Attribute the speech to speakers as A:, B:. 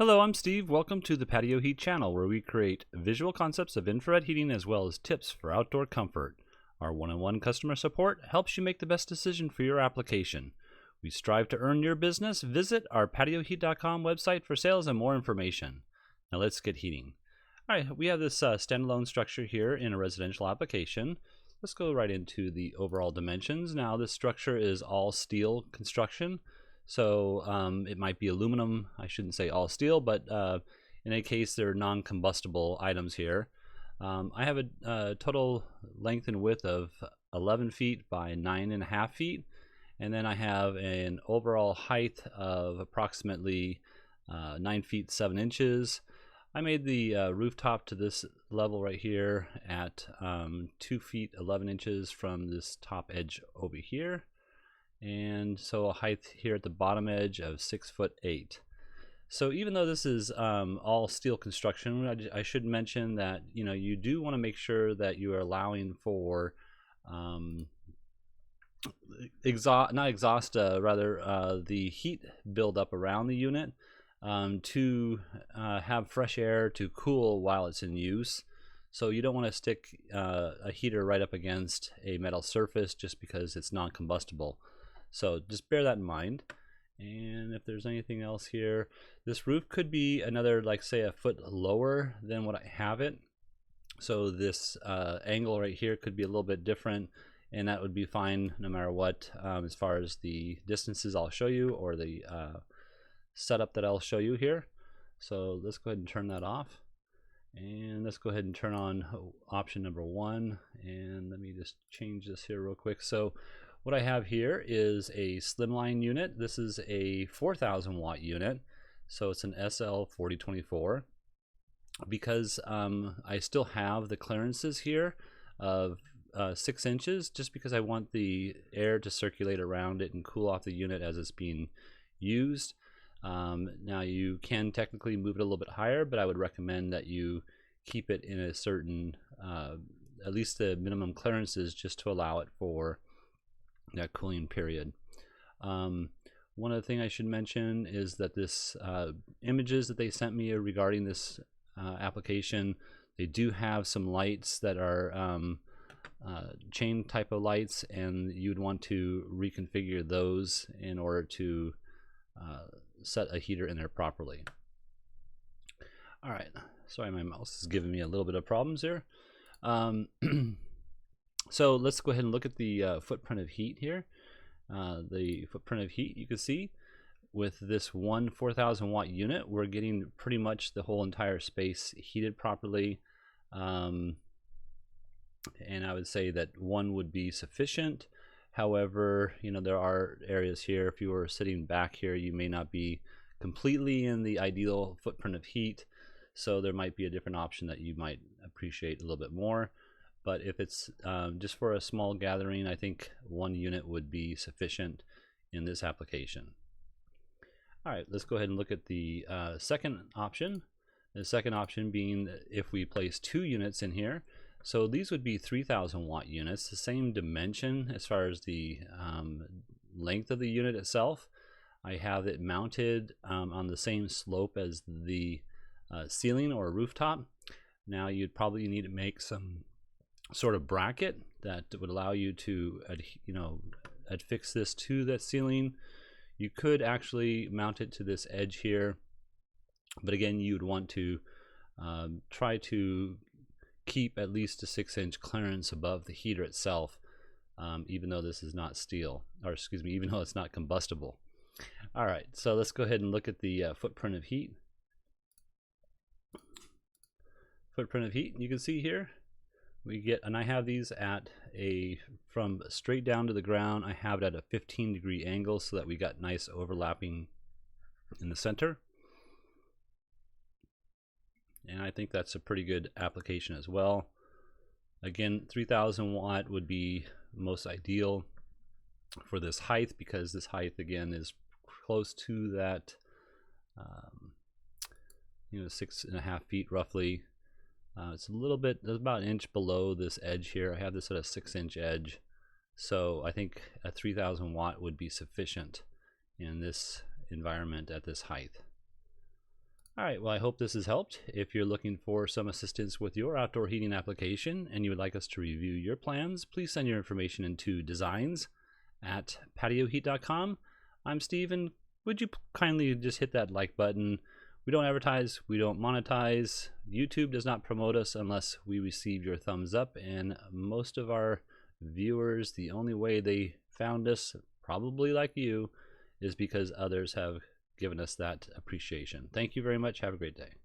A: Hello, I'm Steve. Welcome to the Patio Heat channel, where we create visual concepts of infrared heating as well as tips for outdoor comfort. Our one-on-one customer support helps you make the best decision for your application. We strive to earn your business. Visit our patioheat.com website for sales and more information. Now let's get heating. All right, we have this standalone structure here in a residential application. Let's go right into the overall dimensions. Now this structure is all steel construction. So it might be aluminum. I shouldn't say all steel, but in any case, they're non-combustible items here. I have a total length and width of 11 feet by 9.5 feet. And then I have an overall height of approximately 9 feet 7 inches. I made the rooftop to this level right here at 2 feet 11 inches from this top edge over here. And so a height here at the bottom edge of 6'8". So even though this is all steel construction, I should mention that you do want to make sure that you are allowing for the heat buildup around the unit to have fresh air to cool while it's in use. So you don't want to stick a heater right up against a metal surface just because it's non-combustible. So just bear that in mind. And if there's anything else here, this roof could be another, like say, a foot lower than what I have it. So this angle right here could be a little bit different, and that would be fine no matter what, as far as the distances I'll show you or the setup that I'll show you here. So let's go ahead and turn that off. And let's go ahead and turn on option number 1. And let me just change this here real quick. So what I have here is a slimline unit. This is a 4,000 watt unit, so it's an SL4024. Because I still have the clearances here of 6 inches, just because I want the air to circulate around it and cool off the unit as it's being used. Now you can technically move it a little bit higher, but I would recommend that you keep it in a certain, at least the minimum clearances, just to allow it for that cooling period. One other thing I should mention is that this images that they sent me regarding this application, they do have some lights that are chain type of lights, and you'd want to reconfigure those in order to set a heater in there properly. All right, sorry, my mouse is giving me a little bit of problems here. So let's go ahead and look at the footprint of heat here. The footprint of heat, you can see with this one 4,000 watt unit, we're getting pretty much the whole entire space heated properly. And I would say that 1 would be sufficient. However, there are areas here, if you were sitting back here, you may not be completely in the ideal footprint of heat. So there might be a different option that you might appreciate a little bit more. But if it's just for a small gathering, I think 1 unit would be sufficient in this application. All right, let's go ahead and look at the second option. The second option being if we place 2 units in here. So these would be 3,000 watt units, the same dimension as far as the length of the unit itself. I have it mounted on the same slope as the ceiling or rooftop. Now you'd probably need to make some sort of bracket that would allow you to affix this to that ceiling. You could actually mount it to this edge here, but again, you'd want to try to keep at least a 6-inch clearance above the heater itself, even though this is not steel, or excuse me, even though it's not combustible. All right, so let's go ahead and look at the footprint of heat. Footprint of heat, you can see here we get, and I have these at from straight down to the ground, I have it at a 15-degree angle so that we got nice overlapping in the center. And I think that's a pretty good application as well. Again, 3,000 watt would be most ideal for this height, because this height again is close to that 6.5 feet roughly. It's a little bit, there's about an inch below this edge here. I have this at a 6-inch edge, so I think a 3,000 watt would be sufficient in this environment at this height. All right, well, I hope this has helped. If you're looking for some assistance with your outdoor heating application and you would like us to review your plans, please send your information into designs@patioheat.com. I'm Steve, and would you kindly just hit that like button? We don't advertise, we don't monetize. YouTube does not promote us unless we receive your thumbs up, and most of our viewers, the only way they found us, probably like you, is because others have given us that appreciation. Thank you very much. Have a great day.